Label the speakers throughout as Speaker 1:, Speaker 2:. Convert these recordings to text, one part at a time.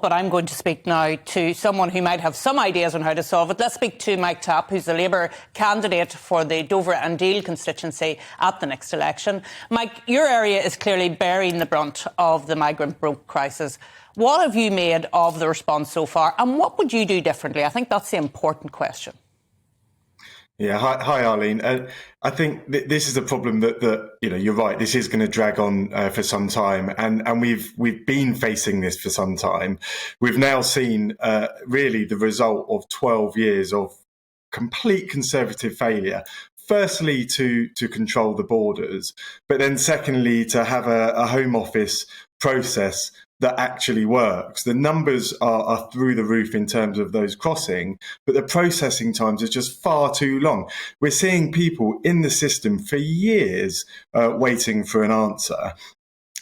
Speaker 1: But I'm going to speak now to someone who might have some ideas on how to solve it. Let's speak to Mike Tapp, who's the Labour candidate for the Dover and Deal constituency at the next election. Mike, your area is clearly bearing the brunt of the migrant broke crisis. What have you made of the response so far, and what would you do differently? I think that's the important question.
Speaker 2: Yeah, hi Arlene. I think this is a problem that you're right. This is going to drag on for some time, and we've been facing this for some time. We've now seen really the result of 12 years of complete Conservative failure. Firstly, to control the borders, but then secondly, to have a Home Office process that actually works. The numbers are through the roof in terms of those crossing, but the processing times are just far too long. We're seeing people in the system for years waiting for an answer.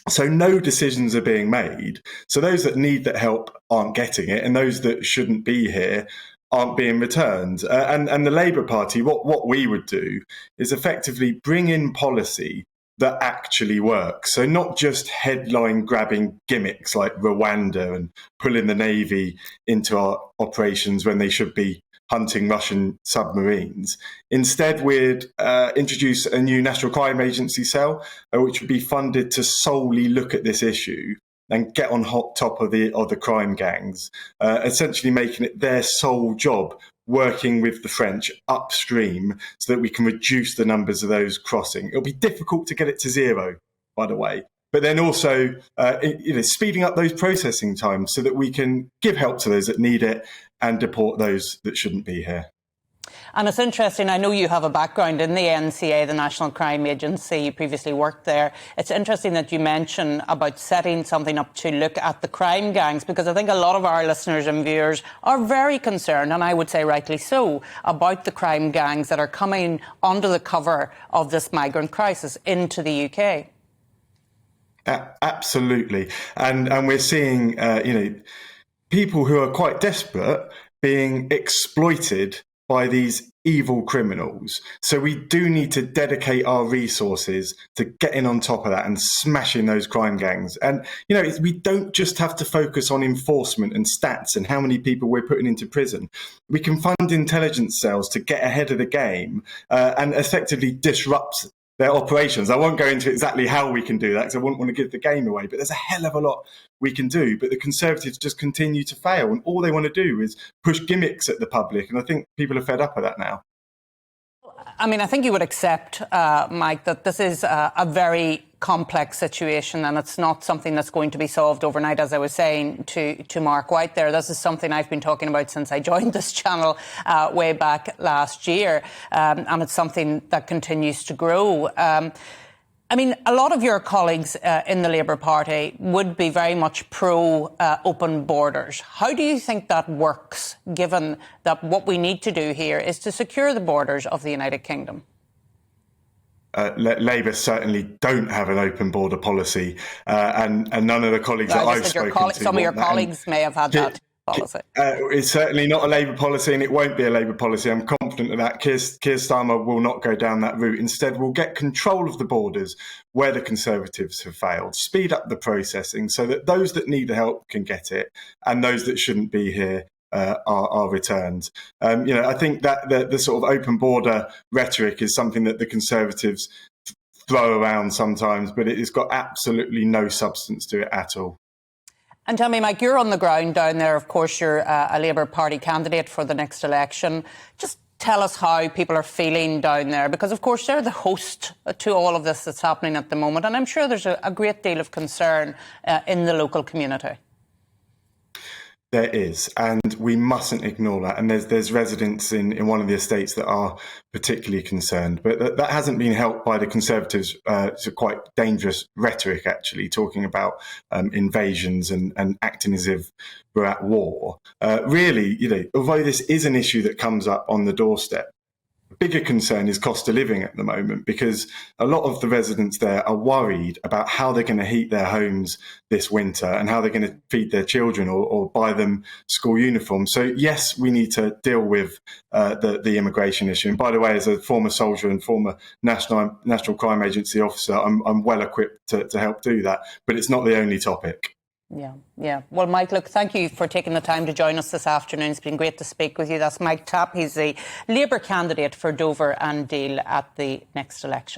Speaker 2: So no decisions are being made. So those that need that help aren't getting it, and those that shouldn't be here aren't being returned. And the Labour Party, what we would do is effectively bring in policy that actually works. So not just headline grabbing gimmicks like Rwanda and pulling the Navy into our operations when they should be hunting Russian submarines. Instead, we'd introduce a new National Crime Agency cell, which would be funded to solely look at this issue and get on top of the crime gangs, essentially making it their sole job, working with the French upstream so that we can reduce the numbers of those crossing. It'll be difficult to get it to zero, by the way, but then also speeding up those processing times so that we can give help to those that need it and deport those that shouldn't be here.
Speaker 1: And it's interesting, I know you have a background in the NCA, the National Crime Agency, you previously worked there. It's interesting that you mention about setting something up to look at the crime gangs, because I think a lot of our listeners and viewers are very concerned, and I would say rightly so, about the crime gangs that are coming under the cover of this migrant crisis into the UK.
Speaker 2: Absolutely. And we're seeing, people who are quite desperate being exploited by these evil criminals. So we do need to dedicate our resources to getting on top of that and smashing those crime gangs. And, we don't just have to focus on enforcement and stats and how many people we're putting into prison. We can fund intelligence cells to get ahead of the game and effectively disrupt their operations. I won't go into exactly how we can do that because I wouldn't want to give the game away, but there's a hell of a lot we can do. But the Conservatives just continue to fail, and all they want to do is push gimmicks at the public, and I think people are fed up of that now.
Speaker 1: I mean, I think you would accept, Mike, that this is a very complex situation, and it's not something that's going to be solved overnight, as I was saying to Mark White there. This is something I've been talking about since I joined this channel way back last year, and it's something that continues to grow. I mean, a lot of your colleagues in the Labour Party would be very much pro-open borders. How do you think that works, given that what we need to do here is to secure the borders of the United Kingdom?
Speaker 2: Labour certainly don't have an open border policy, and none of the colleagues that I've spoken to...
Speaker 1: Some of your colleagues may have had that policy.
Speaker 2: It's certainly not a Labour policy, and it won't be a Labour policy. I'm confident of that. Keir Starmer will not go down that route. Instead, we'll get control of the borders where the Conservatives have failed, speed up the processing so that those that need the help can get it, and those that shouldn't be here are returned. I think that the sort of open border rhetoric is something that the Conservatives throw around sometimes, but it has got absolutely no substance to it at all.
Speaker 1: And tell me, Mike, you're on the ground down there. Of course, you're a Labour Party candidate for the next election. Just tell us how people are feeling down there, because, of course, they're the host to all of this that's happening at the moment. And I'm sure there's a great deal of concern in the local community.
Speaker 2: There is, and we mustn't ignore that. And there's residents in one of the estates that are particularly concerned, but that hasn't been helped by the Conservatives' quite dangerous rhetoric, actually, talking about invasions and acting as if we're at war. Really, although this is an issue that comes up on the doorstep, the bigger concern is cost of living at the moment, because a lot of the residents there are worried about how they're going to heat their homes this winter and how they're going to feed their children or buy them school uniforms. So, yes, we need to deal with the immigration issue. And by the way, as a former soldier and former National Crime Agency officer, I'm well equipped to help do that. But it's not the only topic.
Speaker 1: Yeah. Well, Mike, look, thank you for taking the time to join us this afternoon. It's been great to speak with you. That's Mike Tapp. He's the Labour candidate for Dover and Deal at the next election.